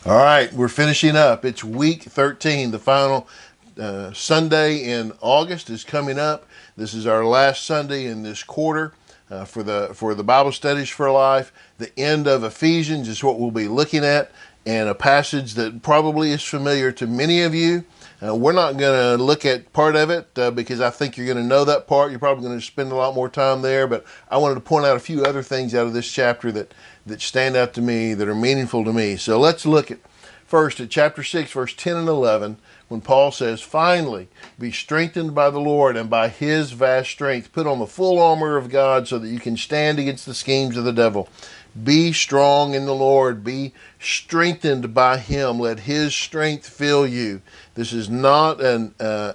All right, we're finishing up. It's week 13. The final Sunday in August is coming up. This is our last Sunday in this quarter for the Bible Studies for Life. The end of Ephesians is what we'll be looking at, and a passage that probably is familiar to many of you. We're not going to look at part of it because I think you're going to know that part. You're probably going to spend a lot more time there, but I wanted to point out a few other things out of this chapter that stand out to me, that are meaningful to me. So let's look at first at chapter 6, verse 10 and 11, when Paul says, "Finally, be strengthened by the Lord and by his vast strength. Put on the full armor of God so that you can stand against the schemes of the devil. Be strong in the Lord. Be strengthened by him. Let his strength fill you." This is not an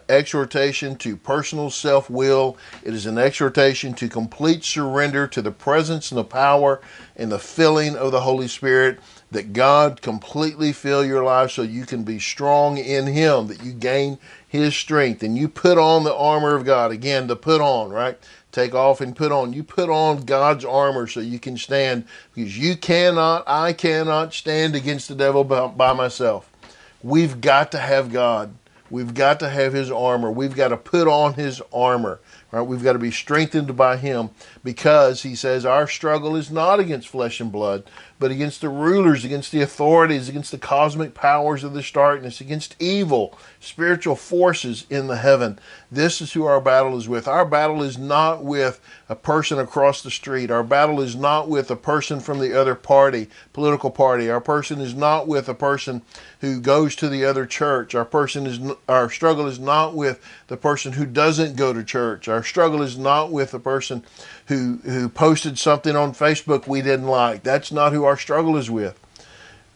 exhortation to personal self-will. It is an exhortation to complete surrender to the presence and the power and the filling of the Holy Spirit, that God completely fill your life so you can be strong in him, that you gain his strength, and you put on the armor of God. Again, the put on, right? Take off and put on. You put on God's armor so you can stand, because I cannot stand against the devil by myself. We've got to have God. We've got to have his armor. We've got to put on his armor. Right? We've got to be strengthened by him, because he says our struggle is not against flesh and blood, but against the rulers, against the authorities, against the cosmic powers of this darkness, against evil spiritual forces in the heaven. This is who our battle is with. Our battle is not with a person across the street. Our battle is not with a person from the other party, political party. Our person is not with a person who goes to the other church. Our struggle is not with the person who doesn't go to church. Our struggle is not with the person who posted something on Facebook we didn't like. That's not who our struggle is with.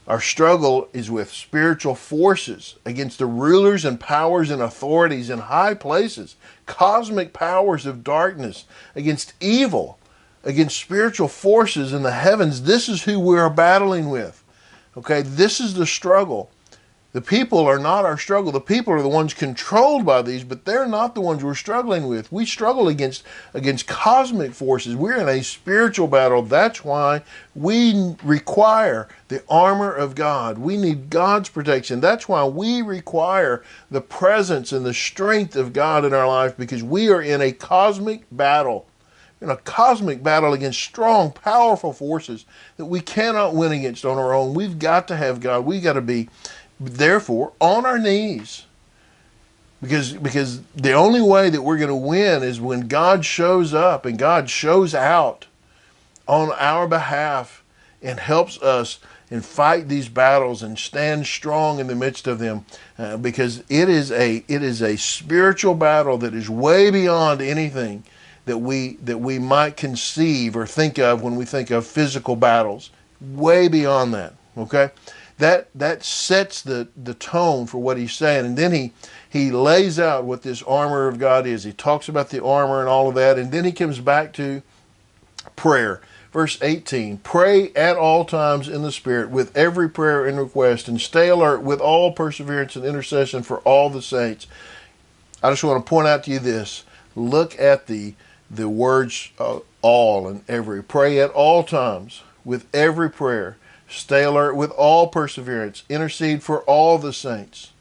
Our struggle is with spiritual forces, against the rulers and powers and authorities in high places, cosmic powers of darkness, against evil, against spiritual forces in the heavens. This is who we are battling with. Okay, this is the struggle. The people are not our struggle. The people are the ones controlled by these, but they're not the ones we're struggling with. We struggle against cosmic forces. We're in a spiritual battle. That's why we require the armor of God. We need God's protection. That's why we require the presence and the strength of God in our life, because we are in a cosmic battle. In a cosmic battle against strong, powerful forces that we cannot win against on our own. We've got to have God. We've got to be, therefore, on our knees, because the only way that we're going to win is when God shows up and God shows out on our behalf and helps us and fight these battles and stand strong in the midst of them, because it is a spiritual battle that is way beyond anything that we might conceive or think of when we think of physical battles. Way beyond that. Okay. That sets the tone for what he's saying. And then he lays out what this armor of God is. He talks about the armor and all of that. And then he comes back to prayer. Verse 18, "Pray at all times in the Spirit with every prayer and request, and stay alert with all perseverance and intercession for all the saints." I just want to point out to you this. Look at the words all and every. Pray at all times with every prayer. Stay alert with all perseverance. Intercede for all the saints.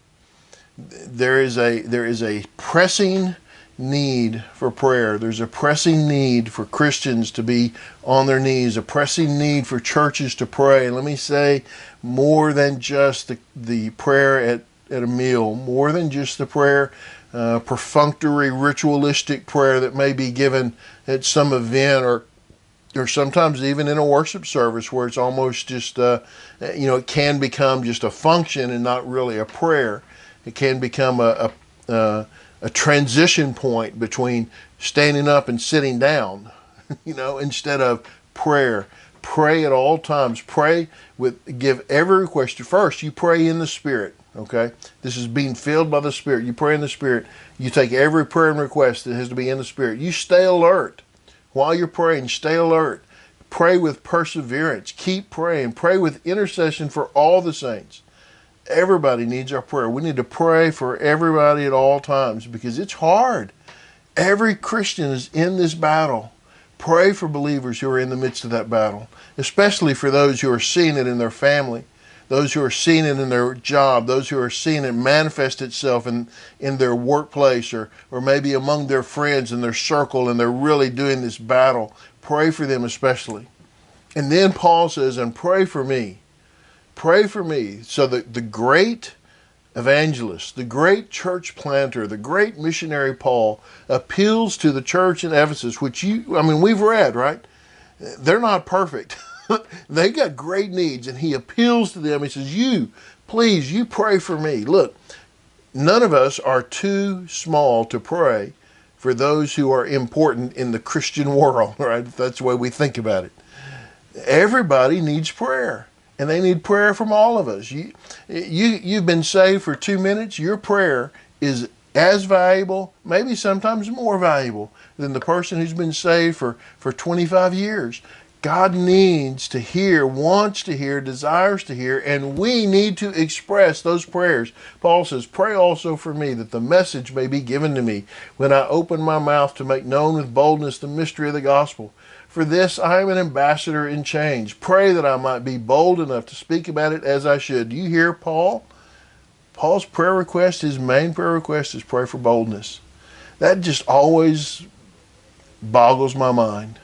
There is a pressing need for prayer. There's a pressing need for Christians to be on their knees. A pressing need for churches to pray. Let me say, more than just the prayer at a meal. More than just the prayer, perfunctory, ritualistic prayer that may be given at some event, or sometimes even in a worship service, where it's almost just, it can become just a function and not really a prayer. It can become a transition point between standing up and sitting down, instead of prayer. Pray at all times. Give every request. First, you pray in the Spirit. Okay? This is being filled by the Spirit. You pray in the Spirit. You take every prayer and request that has to be in the Spirit. You stay alert. While you're praying, stay alert. Pray with perseverance. Keep praying. Pray with intercession for all the saints. Everybody needs our prayer. We need to pray for everybody at all times, because it's hard. Every Christian is in this battle. Pray for believers who are in the midst of that battle, especially for those who are seeing it in their family. those who are seeing it in their job, those who are seeing it manifest itself in their workplace, or maybe among their friends in their circle, and they're really doing this battle. Pray for them especially. And then Paul says, and pray for me. Pray for me. So the great evangelist, the great church planter, the great missionary Paul appeals to the church in Ephesus, which we've read, right? They're not perfect. They got great needs, and he appeals to them. He says, please, you pray for me. Look, none of us are too small to pray for those who are important in the Christian world, right? That's the way we think about it. Everybody needs prayer. And they need prayer from all of us. You've been saved for 2 minutes. Your prayer is as valuable, maybe sometimes more valuable, than the person who's been saved for 25 years. God needs to hear, wants to hear, desires to hear, and we need to express those prayers. Paul says, pray also for me, that the message may be given to me when I open my mouth to make known with boldness the mystery of the gospel. For this I am an ambassador in chains. Pray that I might be bold enough to speak about it as I should. Do you hear Paul? Paul's prayer request, his main prayer request, is pray for boldness. That just always boggles my mind.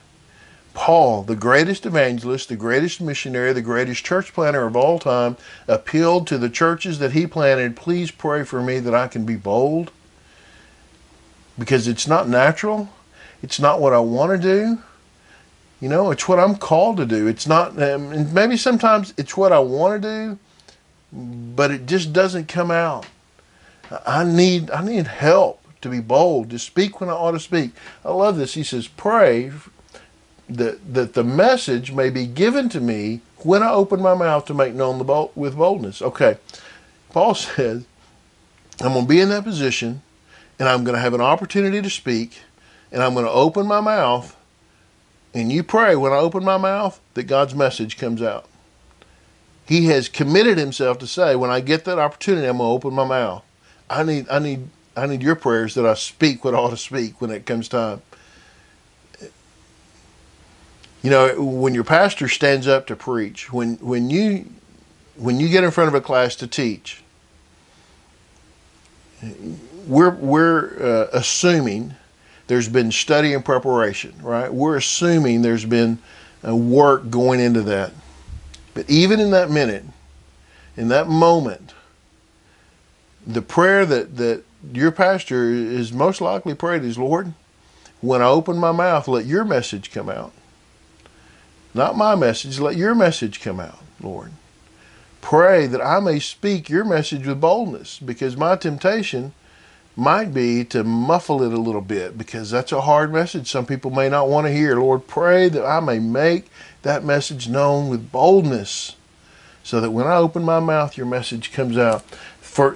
Paul, the greatest evangelist, the greatest missionary, the greatest church planter of all time, appealed to the churches that he planted, please pray for me that I can be bold. Because it's not natural. It's not what I want to do. It's what I'm called to do. It's not, maybe sometimes it's what I want to do, but it just doesn't come out. I need help to be bold, to speak when I ought to speak. I love this. He says, pray that the message may be given to me when I open my mouth to make known with boldness. Okay, Paul says, I'm going to be in that position, and I'm going to have an opportunity to speak, and I'm going to open my mouth. And you pray when I open my mouth that God's message comes out. He has committed himself to say, when I get that opportunity, I'm going to open my mouth. I need your prayers that I speak what I ought to speak when it comes time. When your pastor stands up to preach, when you get in front of a class to teach, we're assuming there's been study and preparation, right? We're assuming there's been work going into that. But even in that minute, in that moment, the prayer that your pastor is most likely prayed is, Lord, when I open my mouth, let your message come out. Not my message, let your message come out, Lord. Pray that I may speak your message with boldness, because my temptation might be to muffle it a little bit, because that's a hard message some people may not want to hear. Lord, pray that I may make that message known with boldness, so that when I open my mouth, your message comes out.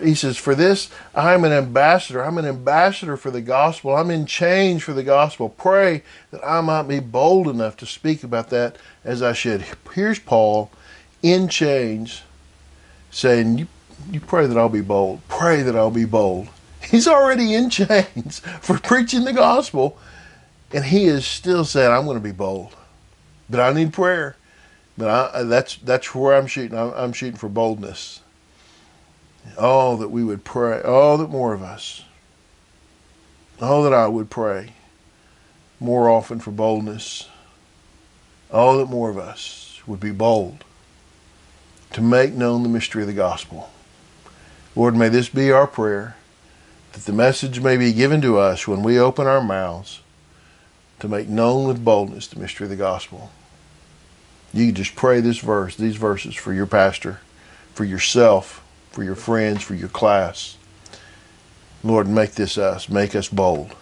He says, for this, I'm an ambassador. I'm an ambassador for the gospel. I'm in chains for the gospel. Pray that I might be bold enough to speak about that as I should. Here's Paul in chains saying, you pray that I'll be bold. Pray that I'll be bold. He's already in chains for preaching the gospel, and he is still saying, I'm going to be bold. But I need prayer. But that's where I'm shooting. I'm shooting for boldness. Oh, that we would pray. Oh, that more of us. Oh, that I would pray more often for boldness. Oh, that more of us would be bold to make known the mystery of the gospel. Lord, may this be our prayer, that the message may be given to us when we open our mouths to make known with boldness the mystery of the gospel. You can just pray these verses for your pastor, for yourself, for your friends, for your class. Lord, make this us. Make us bold,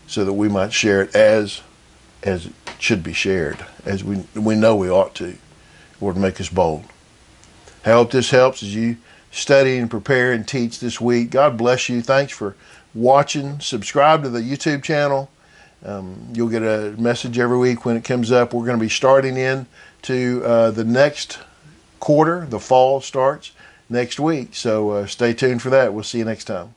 so that we might share it as it should be shared, as we know we ought to. Lord, make us bold. I hope this helps as you study and prepare and teach this week. God bless you. Thanks for watching. Subscribe to the YouTube channel. You'll get a message every week when it comes up. We're going to be starting into the next quarter. The fall starts next week. So stay tuned for that. We'll see you next time.